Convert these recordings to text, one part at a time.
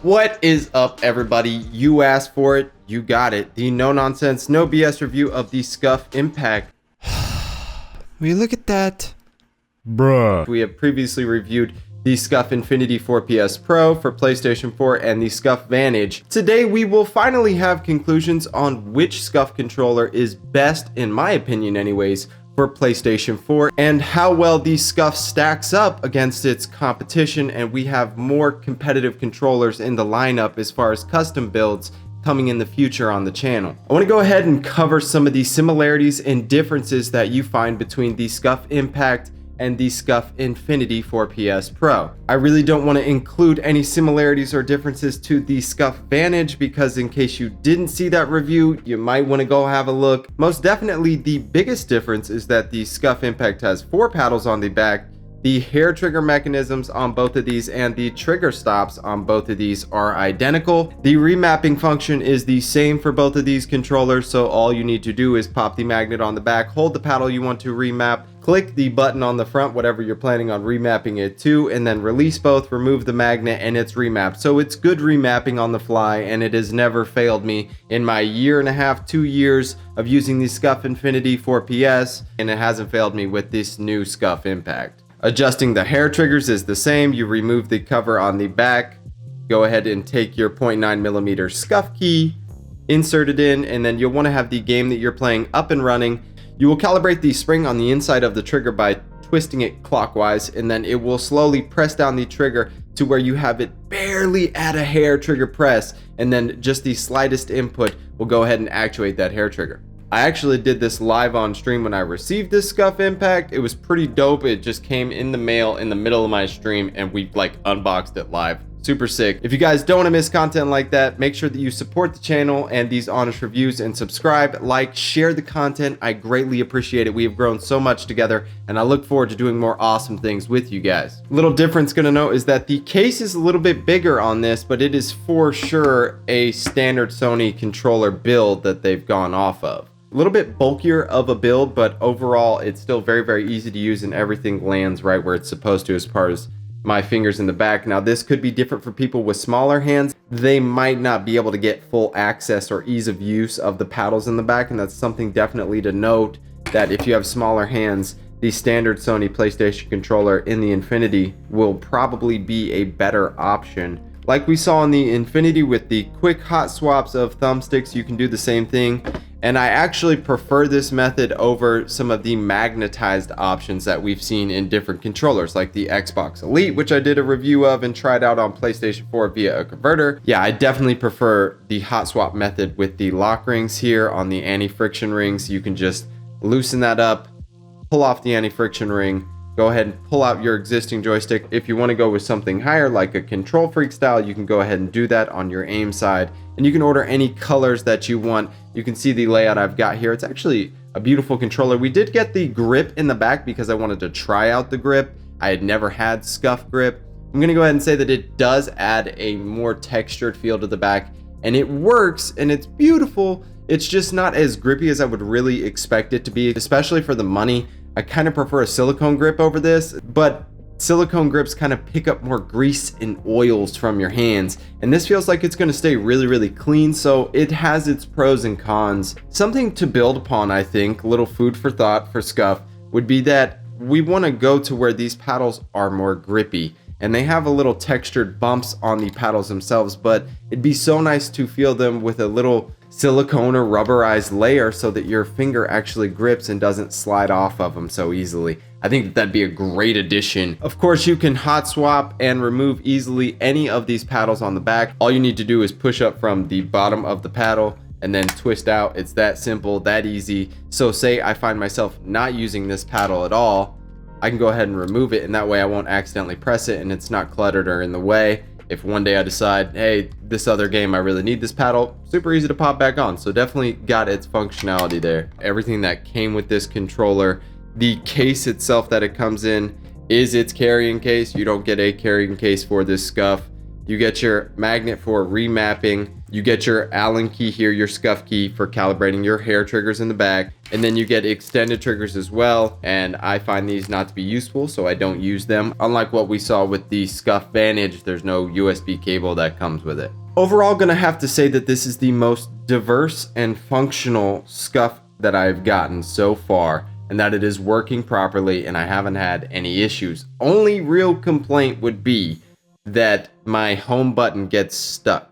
What is up, everybody? You asked for it, you got it. The no nonsense, no BS review of the SCUF Impact. Will you look at that? Bruh. We have previously reviewed the SCUF Infinity 4 PS Pro for PlayStation 4 and the SCUF Vantage. Today we will finally have conclusions on which SCUF controller is best, in my opinion anyways, for PlayStation 4 and how well the SCUF stacks up against its competition, and we have more competitive controllers in the lineup as far as custom builds coming in the future on the channel. I want to go ahead and cover some of the similarities and differences that you find between the SCUF Impact and the SCUF Infinity 4 PS Pro. I really don't want to include any similarities or differences to the SCUF Vantage because in case you didn't see that review, you might want to go have a look. Most definitely the biggest difference is that the SCUF Impact has 4 paddles on the back. The hair trigger mechanisms on both of these and the trigger stops on both of these are identical. The remapping function is the same for both of these controllers, so all you need to do is pop the magnet on the back, hold the paddle you want to remap, click the button on the front, whatever you're planning on remapping it to, and then release both, remove the magnet, and it's remapped. So it's good remapping on the fly, and it has never failed me in my 1.5 to 2 years of using the SCUF Infinity 4 PS, and it hasn't failed me with this new SCUF Impact. Adjusting the hair triggers is the same. You remove the cover on the back, go ahead and take your 0.9mm SCUF key, insert it in, and then you'll want to have the game that you're playing up and running. You will calibrate the spring on the inside of the trigger by twisting it clockwise, and then it will slowly press down the trigger to where you have it barely at a hair trigger press, and then just the slightest input will go ahead and actuate that hair trigger. I actually did this live on stream when I received this SCUF Impact. It was pretty dope. It just came in the mail in the middle of my stream and we unboxed it live. Super sick. If you guys don't want to miss content like that, make sure that you support the channel and these honest reviews and subscribe, like, share the content. I greatly appreciate it. We have grown so much together and I look forward to doing more awesome things with you guys. Little difference gonna note is that the case is a little bit bigger on this, but it is for sure a standard Sony controller build that they've gone off of. A little bit bulkier of a build, but overall it's still very, very easy to use and everything lands right where it's supposed to as far as my fingers in the back. Now this could be different for people with smaller hands. They might not be able to get full access or ease of use of the paddles in the back, and that's something definitely to note, that if you have smaller hands, the standard Sony PlayStation controller in the Infinity will probably be a better option. Like we saw in the Infinity with the quick hot swaps of thumbsticks, you can do the same thing. And I actually prefer this method over some of the magnetized options that we've seen in different controllers, like the Xbox Elite, which I did a review of and tried out on PlayStation 4 via a converter. Yeah, I definitely prefer the hot swap method with the lock rings here on the anti-friction rings. You can just loosen that up, pull off the anti-friction ring, go ahead and pull out your existing joystick. If you want to go with something higher, like a Control Freak style, you can go ahead and do that on your aim side. And you can order any colors that you want. You can see the layout I've got here. It's actually a beautiful controller. We did get the grip in the back because I wanted to try out the grip. I had never had SCUF grip. I'm going to go ahead and say that it does add a more textured feel to the back. And it works and it's beautiful. It's just not as grippy as I would really expect it to be, especially for the money. I kind of prefer a silicone grip over this, but silicone grips kind of pick up more grease and oils from your hands, and this feels like it's going to stay really, really clean, so it has its pros and cons. Something to build upon, I think, little food for thought for SCUF, would be that we want to go to where these paddles are more grippy, and they have a little textured bumps on the paddles themselves, but it'd be so nice to feel them with a little silicone or rubberized layer so that your finger actually grips and doesn't slide off of them so easily. I think that'd be a great addition. Of course, you can hot swap and remove easily any of these paddles on the back. All you need to do is push up from the bottom of the paddle and then twist out. It's that simple, that easy. So say I find myself not using this paddle at all, I can go ahead and remove it, and that way I won't accidentally press it and it's not cluttered or in the way. If one day I decide, hey, this other game I really need this paddle, super easy to pop back on. So definitely got its functionality there. Everything that came with this controller, the case itself that it comes in is its carrying case. You don't get a carrying case for this SCUF. You get your magnet for remapping. You get your Allen key here, your SCUF key for calibrating your hair triggers in the back. And then you get extended triggers as well, and I find these not to be useful, so I don't use them. Unlike what we saw with the SCUF Vantage, there's no USB cable that comes with it. Overall, gonna have to say that this is the most diverse and functional SCUF that I've gotten so far, and that it is working properly, and I haven't had any issues. Only real complaint would be that my home button gets stuck.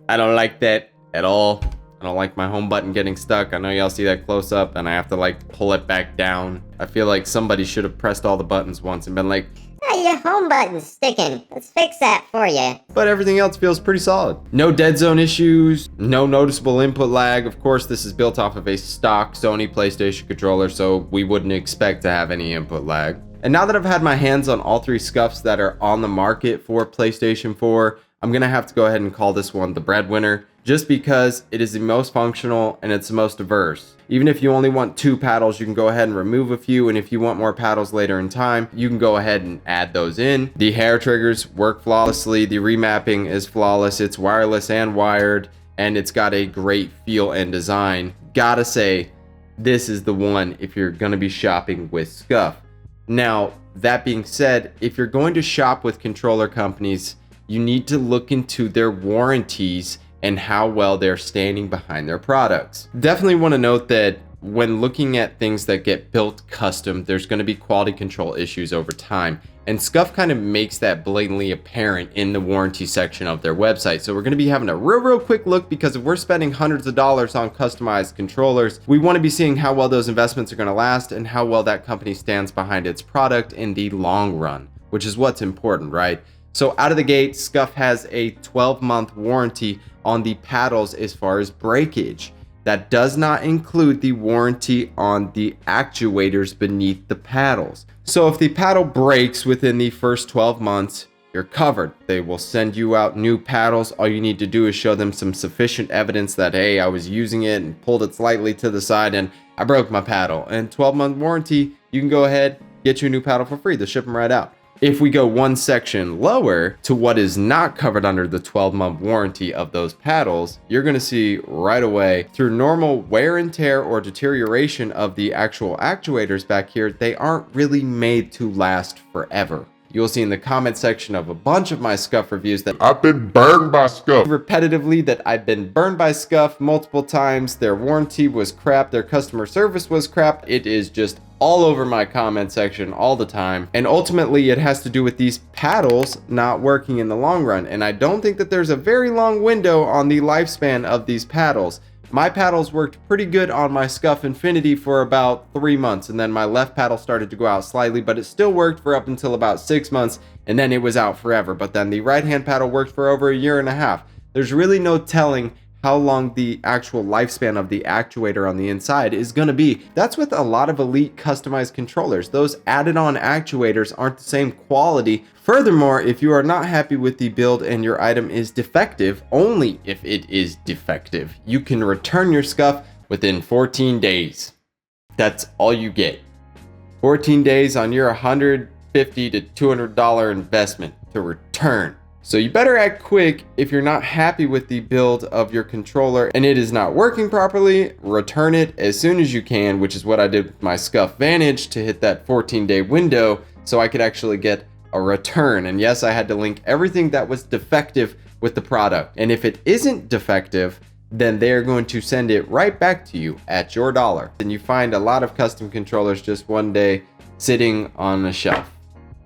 I don't like that at all. I don't like my home button getting stuck. I know y'all see that close up and I have to like pull it back down. I feel like somebody should have pressed all the buttons once and been like, "Hey, your home button's sticking. Let's fix that for you." but everything else feels pretty solid. No dead zone issues, no noticeable input lag. Of course, this is built off of a stock Sony PlayStation controller, so we wouldn't expect to have any input lag. And now that I've had my hands on all three SCUFs that are on the market for PlayStation 4, I'm gonna have to go ahead and call this one the breadwinner, just because it is the most functional and it's the most diverse. Even if you only want 2 paddles, you can go ahead and remove a few, and if you want more paddles later in time, you can go ahead and add those in. The hair triggers work flawlessly, the remapping is flawless, it's wireless and wired, and it's got a great feel and design. Gotta say, this is the one if you're gonna be shopping with SCUF. Now, that being said, if you're going to shop with controller companies, you need to look into their warranties and how well they're standing behind their products. Definitely want to note that when looking at things that get built custom, there's going to be quality control issues over time. And SCUF kind of makes that blatantly apparent in the warranty section of their website. So we're going to be having a real quick look, because if we're spending hundreds of dollars on customized controllers, we want to be seeing how well those investments are going to last and how well that company stands behind its product in the long run, which is what's important, right? So out of the gate, SCUF has a 12-month warranty on the paddles as far as breakage. That does not include the warranty on the actuators beneath the paddles. So if the paddle breaks within the first 12 months, you're covered. They will send you out new paddles. All you need to do is show them some sufficient evidence that, hey, I was using it and pulled it slightly to the side and I broke my paddle. And 12-month warranty, you can go ahead, get you a new paddle for free. They'll ship them right out. If we go one section lower to what is not covered under the 12-month warranty of those paddles, you're going to see right away, through normal wear and tear or deterioration of the actual actuators back here, they aren't really made to last forever. You'll see in the comment section of a bunch of my SCUF reviews that I've been burned by SCUF. repetitively that I've been burned by SCUF multiple times. Their warranty was crap. Their customer service was crap. It is just all over my comment section all the time. And ultimately it has to do with these paddles not working in the long run. And I don't think that there's a very long window on the lifespan of these paddles. My paddles worked pretty good on my SCUF Infinity for about 3 months, and then my left paddle started to go out slightly, but it still worked for up until about 6 months, and then it was out forever. But then the right hand paddle worked for over a year and a half. There's really no telling how long the actual lifespan of the actuator on the inside is going to be. That's with a lot of elite customized controllers. Those added on actuators aren't the same quality. Furthermore, if you are not happy with the build and your item is defective, only if it is defective, you can return your SCUF within 14 days. That's all you get. 14 days on your $150 to $200 investment to return. So you better act quick. If you're not happy with the build of your controller and it is not working properly, return it as soon as you can, which is what I did with my SCUF Vantage to hit that 14-day window so I could actually get a return. And yes, I had to link everything that was defective with the product. And if it isn't defective, then they're going to send it right back to you at your dollar. And you find a lot of custom controllers just one day sitting on a shelf.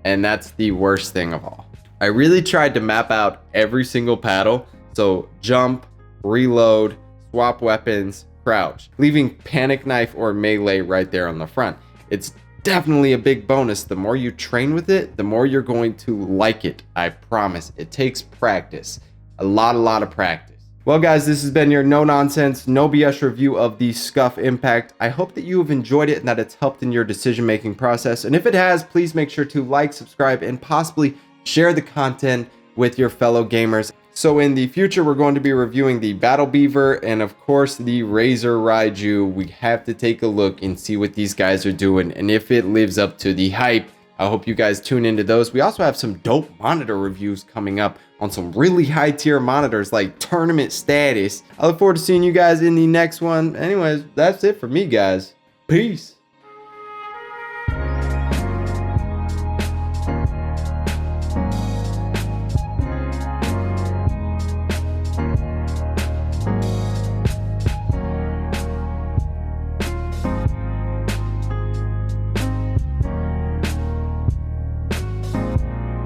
And that's the worst thing of all. I really tried to map out every single paddle. So jump, reload, swap weapons, crouch, leaving panic knife or melee right there on the front. It's definitely a big bonus. The more you train with it, the more you're going to like it. I promise. It takes practice. A lot of practice. Well guys, this has been your no nonsense, no BS review of the SCUF Impact. I hope that you have enjoyed it and that it's helped in your decision making process. And if it has, please make sure to like, subscribe, and possibly share the content with your fellow gamers. So in the future, we're going to be reviewing the BattleBeaver and of course the Razor Raiju. We have to take a look and see what these guys are doing and if it lives up to the hype I hope you guys tune into those. We also have some dope monitor reviews coming up on some really high tier monitors like tournament status. I look forward to seeing you guys in the next one. Anyways, that's it for me, guys. Peace.